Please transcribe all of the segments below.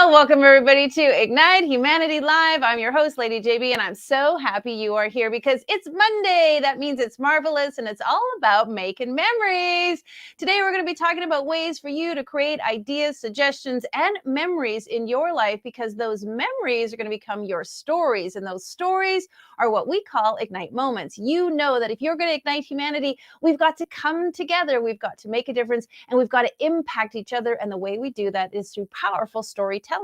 Well, welcome everybody to Ignite Humanity Live. I'm your host, Lady JB, and I'm so happy you are here because it's Monday. That means it's marvelous and it's all about making memories. Today, we're going to be talking about ways for you to create ideas, suggestions, and memories in your life because those memories are going to become your stories, and those stories are what we call Ignite moments. You know that if you're going to ignite humanity, we've got to come together, we've got to make a difference, and we've got to impact each other. And the way we do that is through powerful storytelling.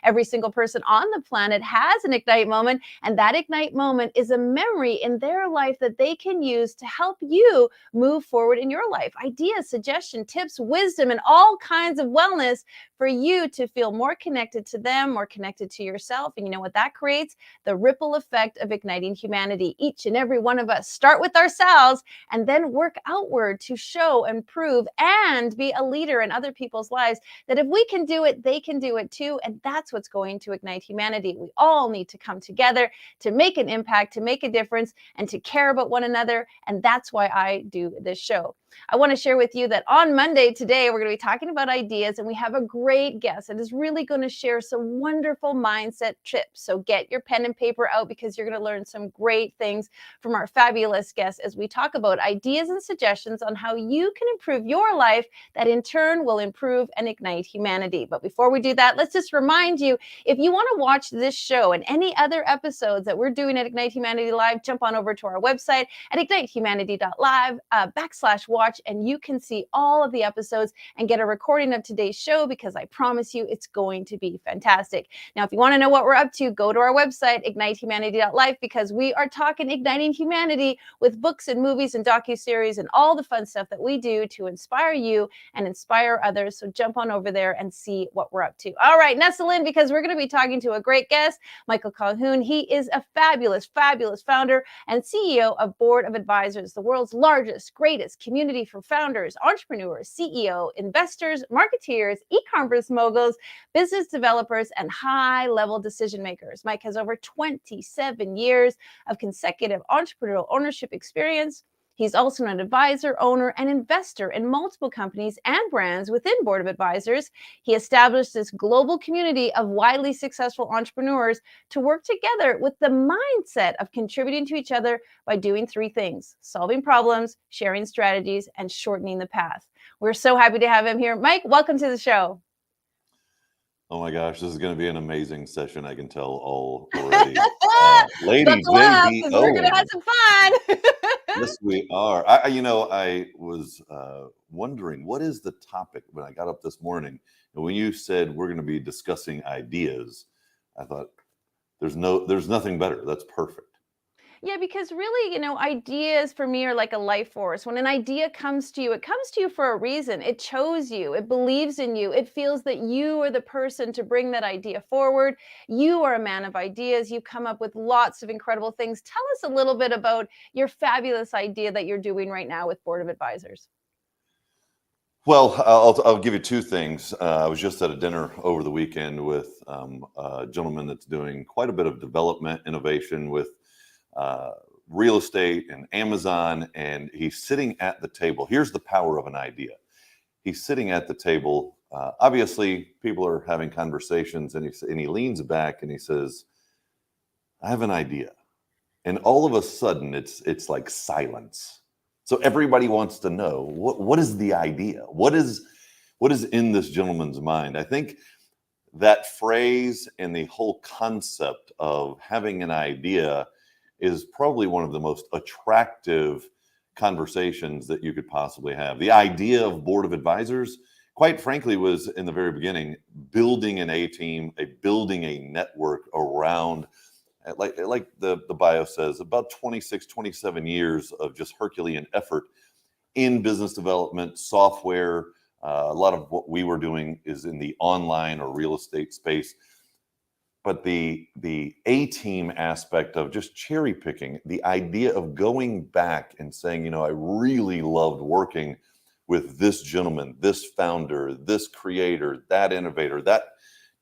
Every single person on the planet has an Ignite moment, and that Ignite moment is a memory in their life that they can use to help you move forward in your life. Ideas, suggestions, tips, wisdom, and all kinds of wellness for you to feel more connected to them, more connected to yourself. And you know what that creates? The ripple effect of igniting humanity. Each and every one of us start with ourselves and then work outward to show and prove and be a leader in other people's lives, that if we can do it, they can do it too. And that's what's going to ignite humanity. We all need to come together to make an impact, to make a difference, and to care about one another. And that's why I do this show. I want to share with you that on Monday today, we're going to be talking about ideas, and we have a great guest that is really going to share some wonderful mindset tips. So get your pen and paper out because you're going to learn some great things from our fabulous guest as we talk about ideas and suggestions on how you can improve your life that in turn will improve and ignite humanity. But before we do that, let's just remind you, if you want to watch this show and any other episodes that we're doing at Ignite Humanity Live, jump on over to our website at ignitehumanity.live/watch, and you can see all of the episodes and get a recording of today's show because I promise you it's going to be fantastic. Now, if you want to know what we're up to, go to our website, ignitehumanity.live, because we are talking igniting humanity with books and movies and docuseries and all the fun stuff that we do to inspire you and inspire others. So jump on over there and see what we're up to. All right, nestle in because we're going to be talking to a great guest, Michael Calhoun. He is a fabulous, fabulous founder and CEO of Board of Advisors, the world's largest, greatest community for founders, entrepreneurs, CEO, investors, marketeers, e-commerce moguls, business developers, and high-level decision makers. Mike has over 27 years of consecutive entrepreneurial ownership experience. He's also an advisor, owner, and investor in multiple companies and brands within Board of Advisors. He established this global community of widely successful entrepreneurs to work together with the mindset of contributing to each other by doing three things: solving problems, sharing strategies, and shortening the path. We're so happy to have him here. Mike, welcome to the show. Oh my gosh, this is going to be an amazing session. I can tell already. Lady Buckle up JB because we're going to have Owen. some fun. Yes, we are. I was wondering what is the topic when I got up this morning, and when you said we're going to be discussing ideas, I thought there's nothing better. That's perfect. Yeah, because really, ideas for me are like a life force. When an idea comes to you, it comes to you for a reason. It chose you, it believes in you, it feels that you are the person to bring that idea forward. You are a man of ideas. You come up with lots of incredible things. Tell us a little bit about your fabulous idea that you're doing right now with Board of Advisors. Well, I'll give you two things. I was just at a dinner over the weekend with a gentleman that's doing quite a bit of development innovation with uh, real estate and Amazon, and he's sitting at the table. Here's the power of an idea. He's sitting at the table. Obviously, people are having conversations, and he leans back and he says, "I have an idea." And all of a sudden, it's like silence. So everybody wants to know what is the idea? What is in this gentleman's mind? I think that phrase and the whole concept of having an idea is probably one of the most attractive conversations that you could possibly have. The idea of Board of Advisors, quite frankly, was in the very beginning building an A team, building a network around, like the bio says, about 26, 27 years of just Herculean effort in business development, software. A lot of what we were doing is in the online or real estate space. But the A team aspect of just cherry picking, the idea of going back and saying, I really loved working with this gentleman, this founder, this creator, that innovator, that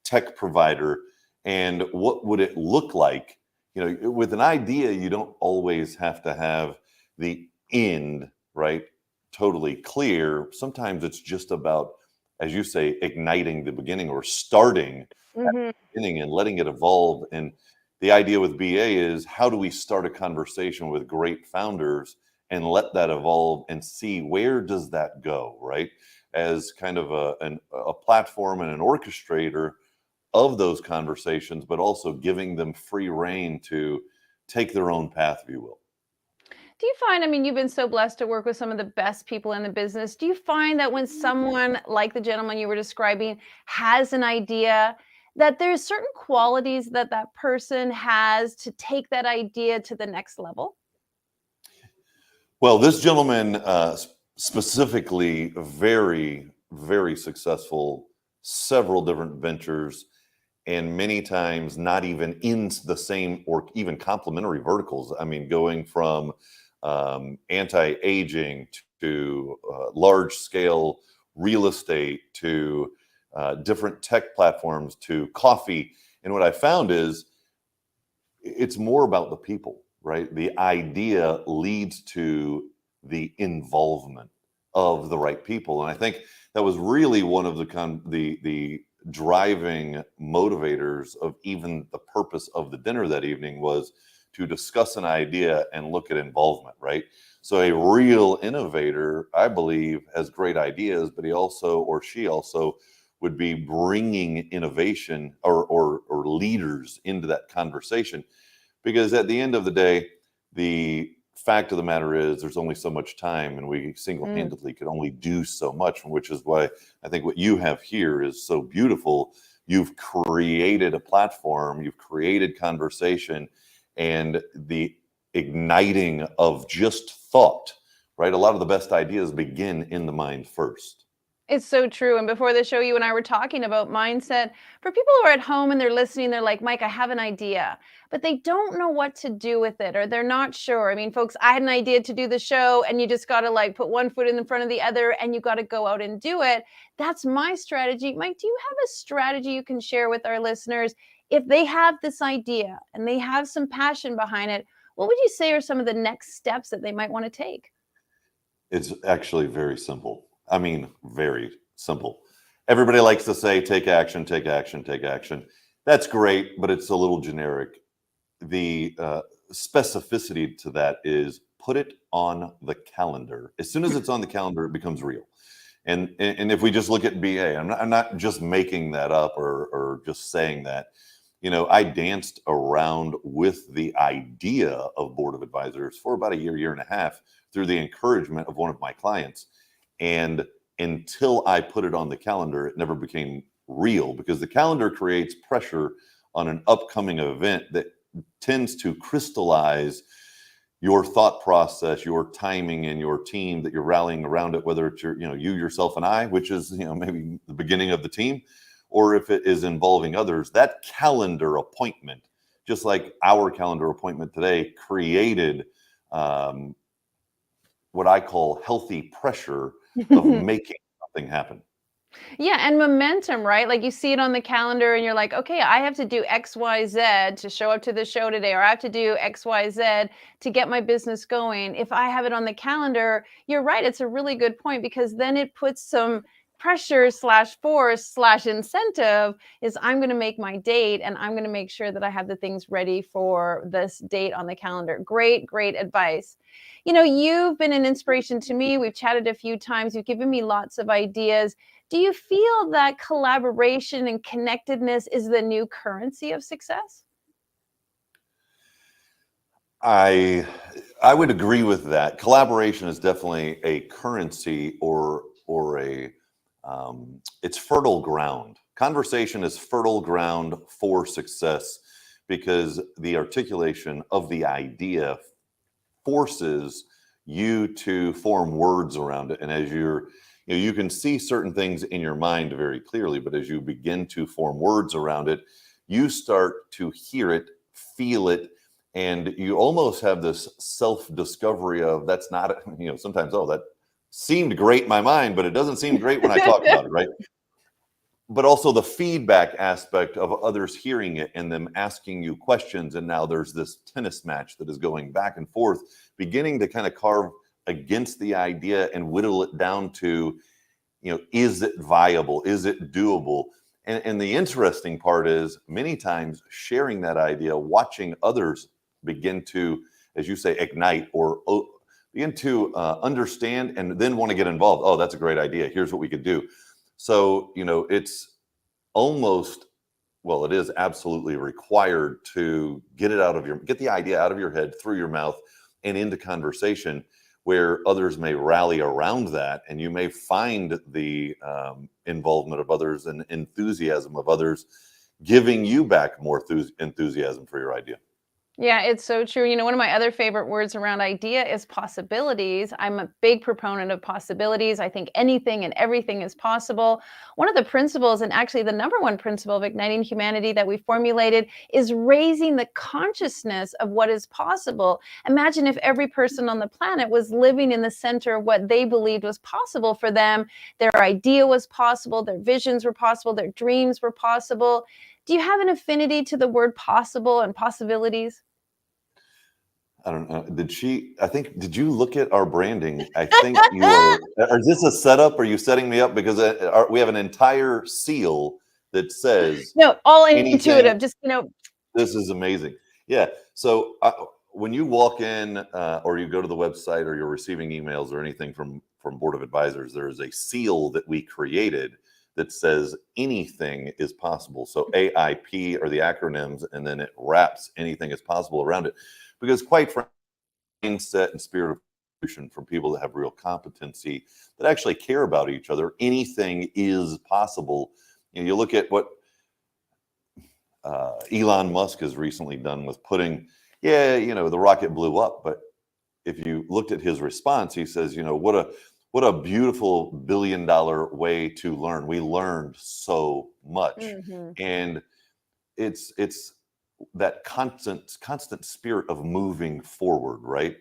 tech provider, and what would it look like? With an idea, you don't always have to have the end, right, totally clear. Sometimes it's just about as you say, igniting the beginning or starting Hmm. beginning and letting it evolve. And the idea with BA is how do we start a conversation with great founders and let that evolve and see where does that go, right? As kind of a platform and an orchestrator of those conversations, but also giving them free reign to take their own path, if you will. Do you find, I mean, you've been so blessed to work with some of the best people in the business. Do you find that when someone like the gentleman you were describing has an idea, that there's certain qualities that that person has to take that idea to the next level? Well, this gentleman specifically, very, very successful, several different ventures, and many times not even in the same or even complementary verticals. I mean, going from anti-aging to large scale real estate to different tech platforms to coffee. And what I found is it's more about the people, right? The idea leads to the involvement of the right people, and I think that was really one of the driving motivators of even the purpose of the dinner that evening was to discuss an idea and look at involvement, right? So a real innovator, I believe, has great ideas, but he also or she also would be bringing innovation or leaders into that conversation, because at the end of the day, the fact of the matter is there's only so much time and we Mm. single-handedly can only do so much, which is why I think what you have here is so beautiful. You've created a platform, you've created conversation, and the igniting of just thought, right? A lot of the best ideas begin in the mind first. It's so true. And before the show, you and I were talking about mindset. For people who are at home and they're listening, they're like, Mike, I have an idea, but they don't know what to do with it or they're not sure. I mean, folks, I had an idea to do the show and you just got to like put one foot in front of the other and you got to go out and do it. That's my strategy. Mike, do you have a strategy you can share with our listeners? If they have this idea and they have some passion behind it, what would you say are some of the next steps that they might want to take? It's actually very simple. I mean, very simple. Everybody likes to say, take action, take action, take action. That's great, but it's a little generic. The specificity to that is put it on the calendar. As soon as it's on the calendar, it becomes real. And if we just look at BA, I'm not just making that up or just saying that. You know, I danced around with the idea of board of advisors for about a year and a half through the encouragement of one of my clients. And until I put it on the calendar, it never became real because the calendar creates pressure on an upcoming event that tends to crystallize your thought process, your timing, and your team that you're rallying around it, whether it's your, you yourself and I, which is, maybe the beginning of the team, or if it is involving others, that calendar appointment, just like our calendar appointment today, created what I call healthy pressure of making something happen. Yeah, and momentum, right? Like you see it on the calendar and you're like, okay, I have to do XYZ to show up to the show today, or I have to do XYZ to get my business going. If I have it on the calendar, you're right. It's a really good point because then it puts some pressure slash force slash incentive is I'm going to make my date and I'm going to make sure that I have the things ready for this date on the calendar. Great, great advice. You've been an inspiration to me. We've chatted a few times. You've given me lots of ideas. Do you feel that collaboration and connectedness is the new currency of success? I I would agree with that. Collaboration is definitely a currency or a it's fertile ground. Conversation is fertile ground for success because the articulation of the idea forces you to form words around it. And as you can see certain things in your mind very clearly, but as you begin to form words around it, you start to hear it, feel it, and you almost have this self-discovery of that's not, sometimes, oh, that seemed great in my mind, but it doesn't seem great when I talk about it, right? But also the feedback aspect of others hearing it and them asking you questions. And now there's this tennis match that is going back and forth, beginning to kind of carve against the idea and whittle it down to is it viable? Is it doable? And the interesting part is many times sharing that idea, watching others begin to, as you say, ignite or begin to understand and then want to get involved. Oh, that's a great idea. Here's what we could do. So, it's almost, well, it is absolutely required to get the idea out of your head, through your mouth, and into conversation where others may rally around that, and you may find the involvement of others and enthusiasm of others giving you back more enthusiasm for your idea. Yeah, it's so true. One of my other favorite words around idea is possibilities. I'm a big proponent of possibilities. I think anything and everything is possible. One of the principles, and actually the number one principle of igniting humanity that we formulated, is raising the consciousness of what is possible. Imagine if every person on the planet was living in the center of what they believed was possible for them. Their idea was possible, their visions were possible, their dreams were possible. Do you have an affinity to the word possible and possibilities? I don't know. Did you look at our branding? I think you are. Is this a setup? Are you setting me up? Because we have an entire seal that says No, all anything. intuitive, just, This is amazing. Yeah. So when you walk in or you go to the website or you're receiving emails or anything from Board of Advisors, there is a seal that we created that says anything is possible. So AIP are the acronyms, and then it wraps anything is possible around it. Because quite frankly, mindset and spirit of fruition from people that have real competency, that actually care about each other, anything is possible. You look at what Elon Musk has recently done with putting, the rocket blew up, but if you looked at his response, he says, what a beautiful $1 billion way to learn. We learned so much, Mhm. and it's that constant spirit of moving forward, right?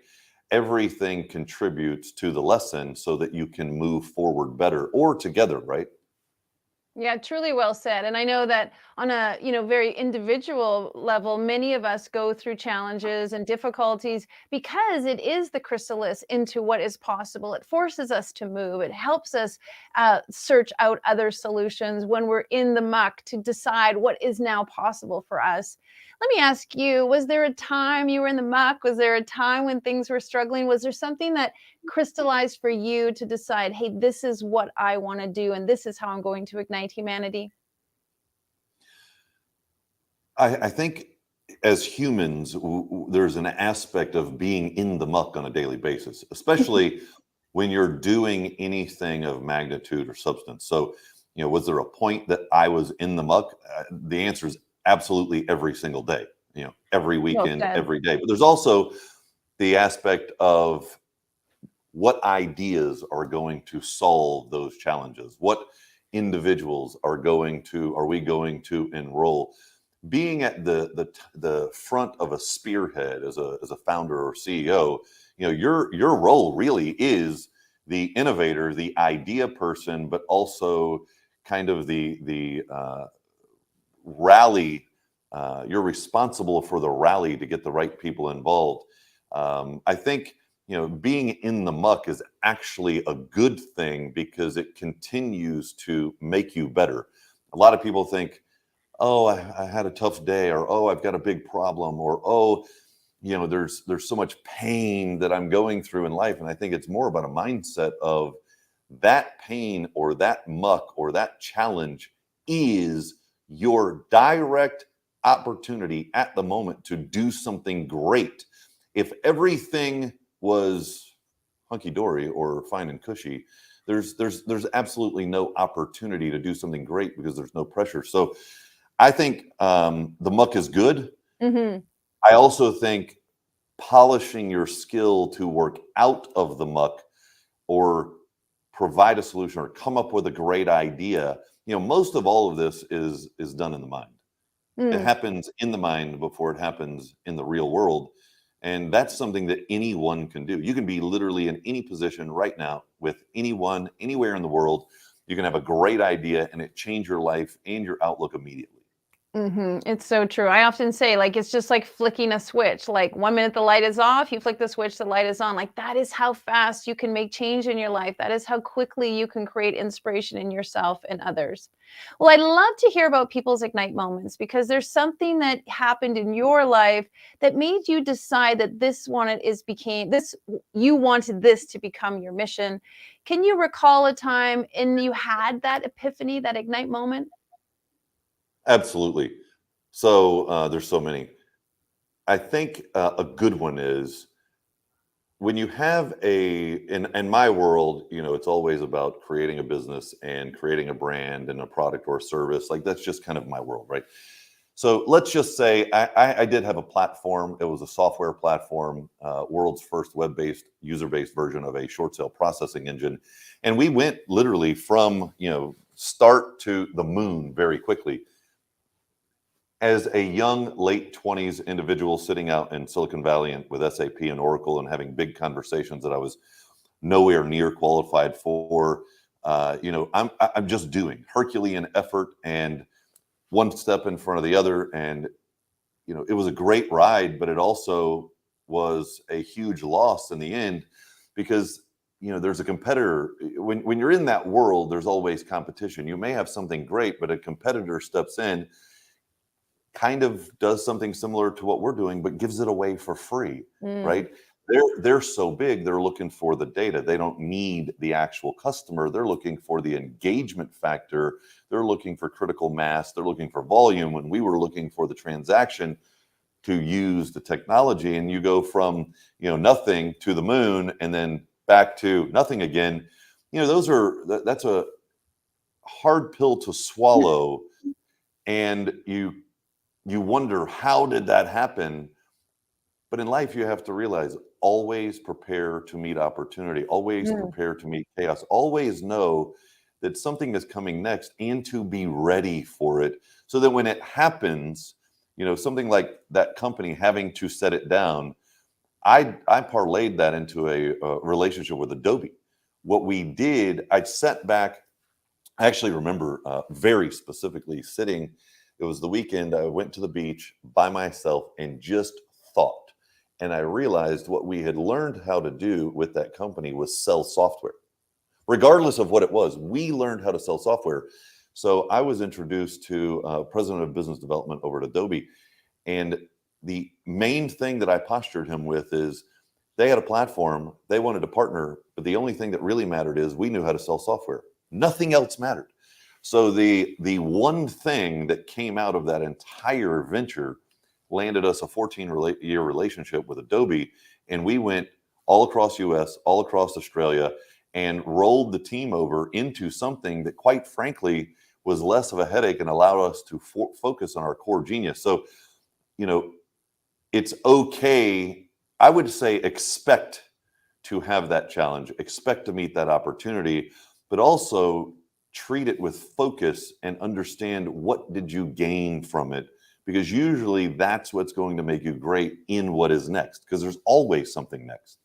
Everything contributes to the lesson so that you can move forward better or together, right? Yeah, truly well said. And I know that on a, very individual level, many of us go through challenges and difficulties because it is the chrysalis into what is possible. It forces us to move. It helps us search out other solutions when we're in the muck to decide what is now possible for us. Let me ask you, was there a time you were in the muck? Was there a time when things were struggling? Was there something that crystallized for you to decide, hey, this is what I want to do, and this is how I'm going to ignite humanity? I think as humans, there's an aspect of being in the muck on a daily basis, especially when you're doing anything of magnitude or substance. So, was there a point that I was in the muck? The answer is absolutely every single day, every Well weekend, said. every day. But there's also the aspect of what ideas are going to solve those challenges? What individuals are we going to enroll? Being at the front of a spearhead as a founder or CEO, your role really is the innovator, the idea person, but also kind of the rally. You're responsible for the rally to get the right people involved. I think being in the muck is actually a good thing because it continues to make you better. A lot of people think, oh, I had a tough day, or oh, I've got a big problem, or oh, there's so much pain that I'm going through in life. And I think it's more about a mindset of that pain or that muck or that challenge is your direct opportunity at the moment to do something great. If everything was hunky dory or fine and cushy, there's absolutely no opportunity to do something great because there's no pressure. So I think the muck is good. Hmm. I also think polishing your skill to work out of the muck or provide a solution or come up with a great idea. Most of all of this is done in the mind. It Mm. happens in the mind before it happens in the real world. And that's something that anyone can do. You can be literally in any position right now with anyone, anywhere in the world. You can have a great idea and it change your life and your outlook immediately. It's so true. I often say, like, it's just like flicking a switch. Like, 1 minute the light is off, you flick the switch, the light is on. Like, that is how fast you can make change in your life. That is how quickly you can create inspiration in yourself and others. Well, I'd love to hear about people's ignite moments because there's something that happened in your life that made you decide that you wanted this to become your mission. Can you recall a time and you had that epiphany, that ignite moment? Absolutely. So there's so many. I think a good one is when you have in my world, it's always about creating a business and creating a brand and a product or a service. Like that's just kind of my world, right? So let's just say I did have a platform. It was a software platform, world's first web-based, user-based version of a short sale processing engine, and we went literally from start to the moon very quickly. As a young late 20s individual sitting out in Silicon Valley and with SAP and Oracle and having big conversations that I was nowhere near qualified for, I'm just doing Herculean effort and one step in front of the other. And it was a great ride, but it also was a huge loss in the end because there's a competitor. When you're in that world, there's always competition. You may have something great, but a competitor steps in, kind of does something similar to what we're doing, but gives it away for free, Mm. right? They're so big, they're looking for the data. They don't need the actual customer. They're looking for the engagement factor. They're looking for critical mass. They're looking for volume. When we were looking for the transaction to use the technology, and you go from nothing to the moon and then back to nothing again. That's a hard pill to swallow, and you wonder how did that happen. But in life you have to realize, always prepare to meet opportunity, always Mm. prepare to meet chaos, always know that something is coming next and to be ready for it, so that when it happens, something like that company having to set it down, I parlayed that into a relationship with Adobe. What we did, I sat back. I actually remember very specifically sitting. It was the weekend. I went to the beach by myself and just thought. And I realized what we had learned how to do with that company was sell software. Regardless of what it was, we learned how to sell software. So I was introduced to president of business development over at Adobe. And the main thing that I postured him with is they had a platform, they wanted to partner, but the only thing that really mattered is we knew how to sell software. Nothing else mattered. So the one thing that came out of that entire venture landed us a 14-year relationship with Adobe, and we went all across US, all across Australia, and rolled the team over into something that, quite frankly, was less of a headache and allowed us to focus on our core genius. So, you know, it's okay. I would say expect to have that challenge, expect to meet that opportunity, but also treat it with focus and understand what did you gain from it, because usually that's what's going to make you great in what is next, because there's always something next.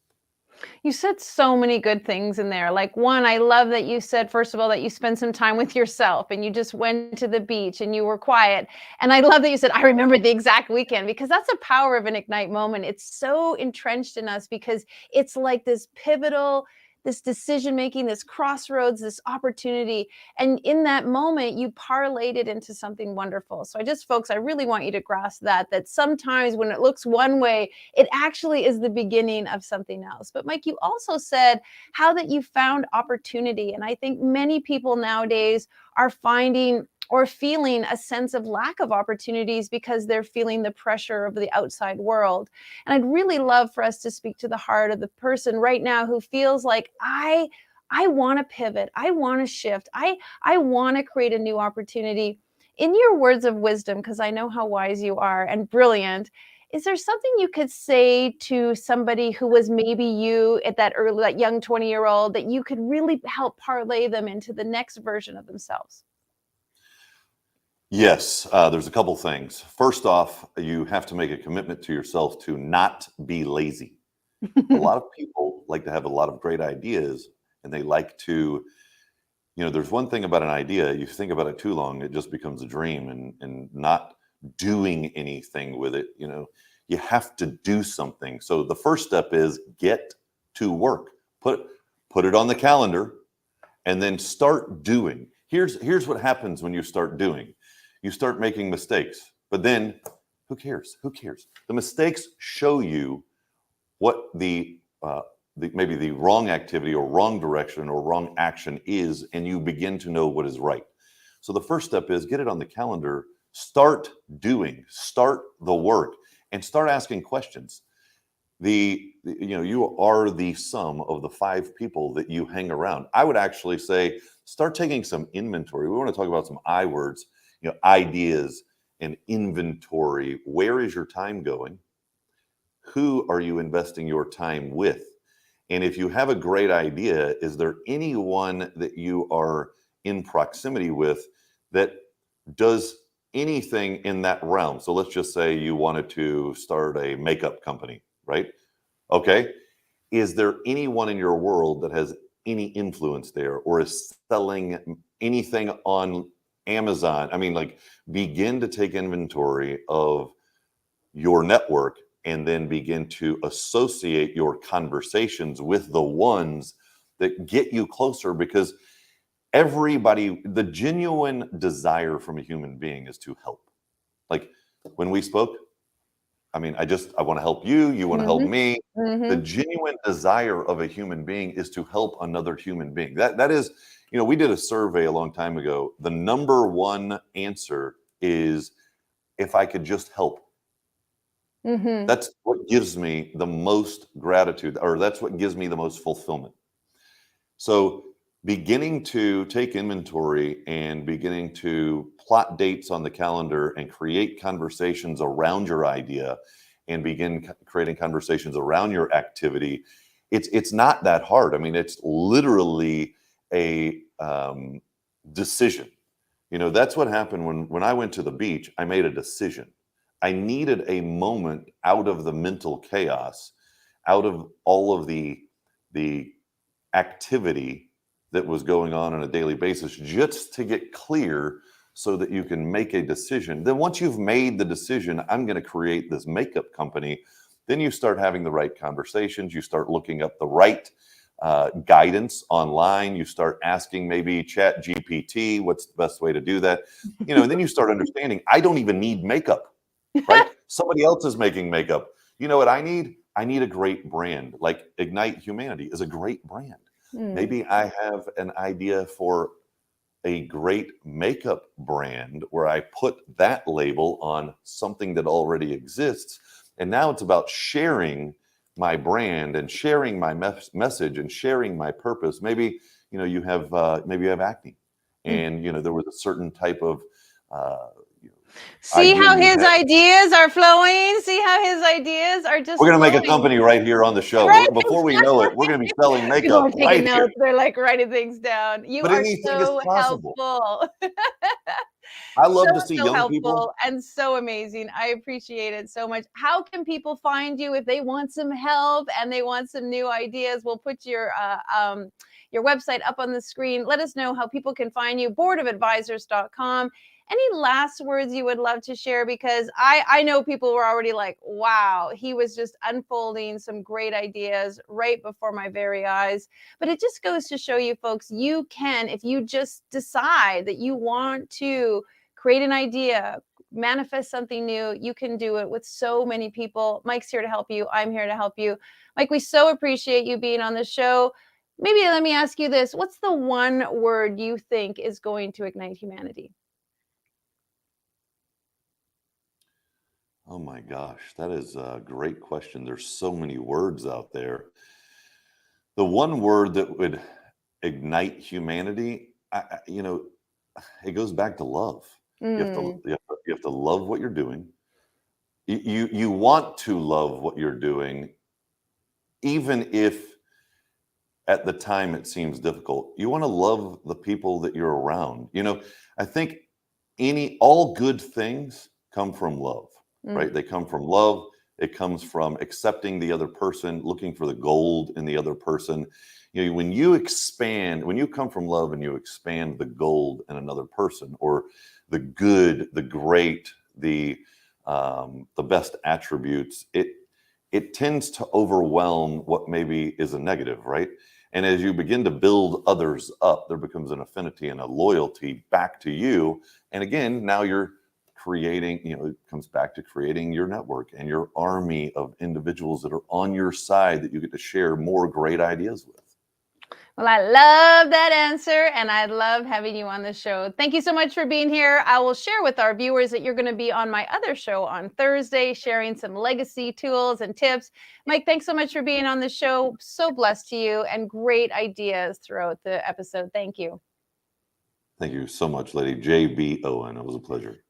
You said so many good things in there. Like, one, I love that you said, first of all, that you spent some time with yourself and you just went to the beach and you were quiet. And I love that you said, I remember the exact weekend, because that's the power of an ignite moment. It's so entrenched in us because it's like this pivotal, this decision making, this crossroads, this opportunity. And in that moment, you parlayed it into something wonderful. So folks, I really want you to grasp that sometimes when it looks one way, it actually is the beginning of something else. But Mike, you also said how that you found opportunity. And I think many people nowadays are finding or feeling a sense of lack of opportunities because they're feeling the pressure of the outside world. And I'd really love for us to speak to the heart of the person right now who feels like I want to pivot. I want to shift. I want to create a new opportunity. In your words of wisdom, because I know how wise you are and brilliant, is there something you could say to somebody who was maybe you at that young 20-year-old that you could really help parlay them into the next version of themselves? Yes, there's a couple things. First off, you have to make a commitment to yourself to not be lazy. A lot of people like to have a lot of great ideas, and they like to, there's one thing about an idea, you think about it too long, it just becomes a dream, and not doing anything with it. You have to do something. So the first step is get to work. Put it on the calendar and then start doing. Here's what happens when you start doing. You start making mistakes, but then who cares? The mistakes show you what maybe the wrong activity or wrong direction or wrong action is, and you begin to know what is right. So the first step is get it on the calendar, start doing, start the work, and start asking questions. You are the sum of the 5 people that you hang around. I would actually say start taking some inventory. We want to talk about some I words, ideas and inventory. Where is your time going? Who are you investing your time with? And if you have a great idea, is there anyone that you are in proximity with that does anything in that realm? So let's just say you wanted to start a makeup company, right? Okay. Is there anyone in your world that has any influence there or is selling anything on Amazon? I mean, like, begin to take inventory of your network and then begin to associate your conversations with the ones that get you closer, because the genuine desire from a human being is to help. Like when we spoke, I mean, I want to help you, you want to help me. The genuine desire of a human being is to help another human being. That is, we did a survey a long time ago. The number one answer is, if I could just help. That's what gives me the most gratitude, or that's what gives me the most fulfillment. So beginning to take inventory and beginning to plot dates on the calendar and create conversations around your idea and begin creating conversations around your activity, it's not that hard. I mean, it's literally a decision. That's what happened when I went to the beach. I made a decision. I needed a moment out of the mental chaos, out of all of the activity that was going on a daily basis, just to get clear so that you can make a decision. Then once you've made the decision, I'm going to create this makeup company, then you start having the right conversations. You start looking up the right guidance online. You start asking maybe Chat GPT, what's the best way to do that? And then you start understanding, I don't even need makeup. Right? Somebody else is making makeup. You know what I need? I need a great brand. Like Ignite Humanity is a great brand. Maybe I have an idea for a great makeup brand where I put that label on something that already exists. And now it's about sharing my brand and sharing my message and sharing my purpose. Maybe, you have acne, and, there was a certain type of, See how his ideas are flowing? See how his ideas are just We're going to make a flowing? company right here on the show. Right, Before we know it, we're going to be selling People are makeup taking right here. notes. They're like writing things down. You But are anything is so possible. helpful. I love to see young helpful people. and so amazing. I appreciate it so much. How can people find you if they want some help and they want some new ideas? We'll put your website up on the screen. Let us know how people can find you. boardofadvisors.com. Any last words you would love to share? Because I know people were already like, wow, he was just unfolding some great ideas right before my very eyes. But it just goes to show you folks, you can, if you just decide that you want to create an idea, manifest something new, you can do it with so many people. Mike's here to help you. I'm here to help you. Mike, we so appreciate you being on the show. Maybe let me ask you this. What's the one word you think is going to ignite humanity? Oh my gosh, that is a great question. There's so many words out there. The one word that would ignite humanity, it goes back to love. You have to love what you're doing. You want to love what you're doing, even if at the time it seems difficult. You want to love the people that you're around. I think all good things come from love, right? They come from love. It comes from accepting the other person, looking for the gold in the other person. When you come from love and you expand the gold in another person, or the good, the great, the best attributes, it tends to overwhelm what maybe is a negative, right? And as you begin to build others up, there becomes an affinity and a loyalty back to you. And again, now you're creating, it comes back to creating your network and your army of individuals that are on your side that you get to share more great ideas with. Well, I love that answer, and I love having you on the show. Thank you so much for being here. I will share with our viewers that you're going to be on my other show on Thursday, sharing some legacy tools and tips. Mike, thanks so much for being on the show. So blessed to you, and great ideas throughout the episode. Thank you. Thank you so much, Lady J.B. Owen. It was a pleasure.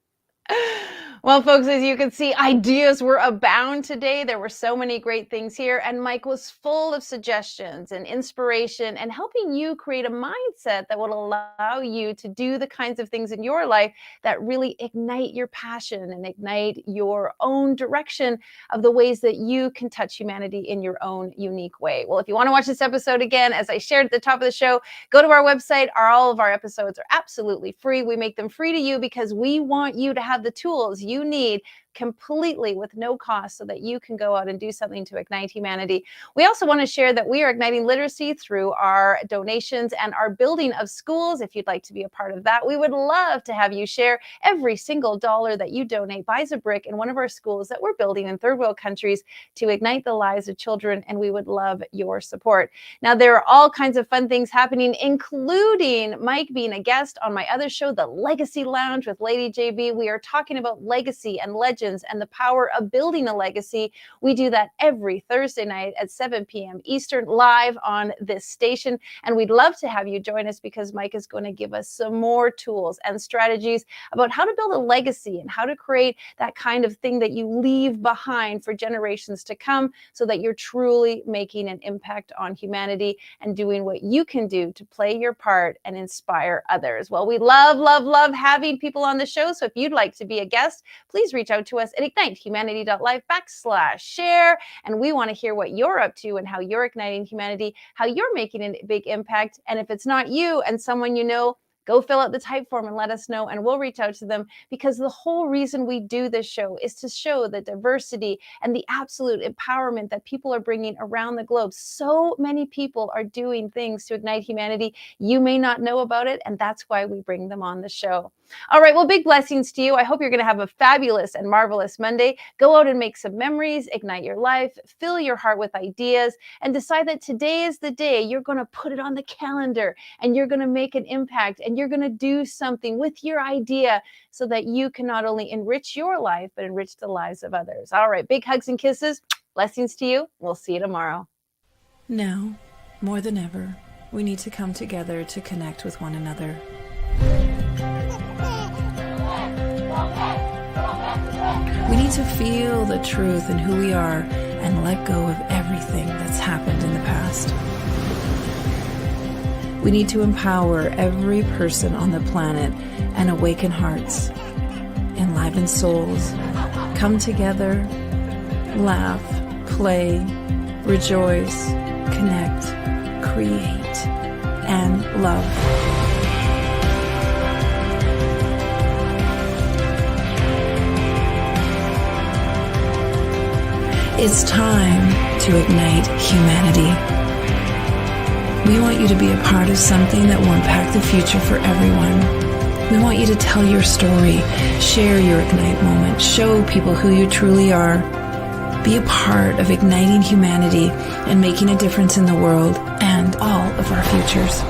Well, folks, as you can see, ideas were abound today. There were so many great things here, and Mike was full of suggestions and inspiration and helping you create a mindset that will allow you to do the kinds of things in your life that really ignite your passion and ignite your own direction of the ways that you can touch humanity in your own unique way. Well, if you want to watch this episode again, as I shared at the top of the show, go to our website. All of our episodes are absolutely free. We make them free to you because we want you to have the tools you need completely with no cost so that you can go out and do something to ignite humanity. We also want to share that we are igniting literacy through our donations and our building of schools. If you'd like to be a part of that, we would love to have you share. Every single dollar that you donate buys a brick in one of our schools that we're building in third world countries to ignite the lives of children, and we would love your support. Now, there are all kinds of fun things happening, including Mike being a guest on my other show, The Legacy Lounge with Lady JB. We are talking about legacy and legends and the power of building a legacy. We do that every Thursday night at 7 p.m. Eastern, live on this station. And we'd love to have you join us because Mike is going to give us some more tools and strategies about how to build a legacy and how to create that kind of thing that you leave behind for generations to come so that you're truly making an impact on humanity and doing what you can do to play your part and inspire others. Well, we love, love, love having people on the show. So if you'd like to be a guest, please reach out to us at ignitehumanity.life/share. And we want to hear what you're up to and how you're igniting humanity, how you're making a big impact. And if it's not you and someone you know, go fill out the type form and let us know, and we'll reach out to them, because the whole reason we do this show is to show the diversity and the absolute empowerment that people are bringing around the globe. So many people are doing things to ignite humanity. You may not know about it, and that's why we bring them on the show. All right, well, big blessings to you. I hope you're going to have a fabulous and marvelous Monday. Go out and make some memories, ignite your life, fill your heart with ideas, and decide that today is the day you're going to put it on the calendar and you're going to make an impact and you're going to do something with your idea so that you can not only enrich your life, but enrich the lives of others. All right, big hugs and kisses. Blessings to you. We'll see you tomorrow. Now, more than ever, we need to come together to connect with one another. We need to feel the truth in who we are and let go of everything that's happened in the past. We need to empower every person on the planet and awaken hearts, enliven souls, come together, laugh, play, rejoice, connect, create, and love. It's time to ignite humanity. We want you to be a part of something that will impact the future for everyone. We want you to tell your story, share your Ignite moment, show people who you truly are. Be a part of igniting humanity and making a difference in the world and all of our futures.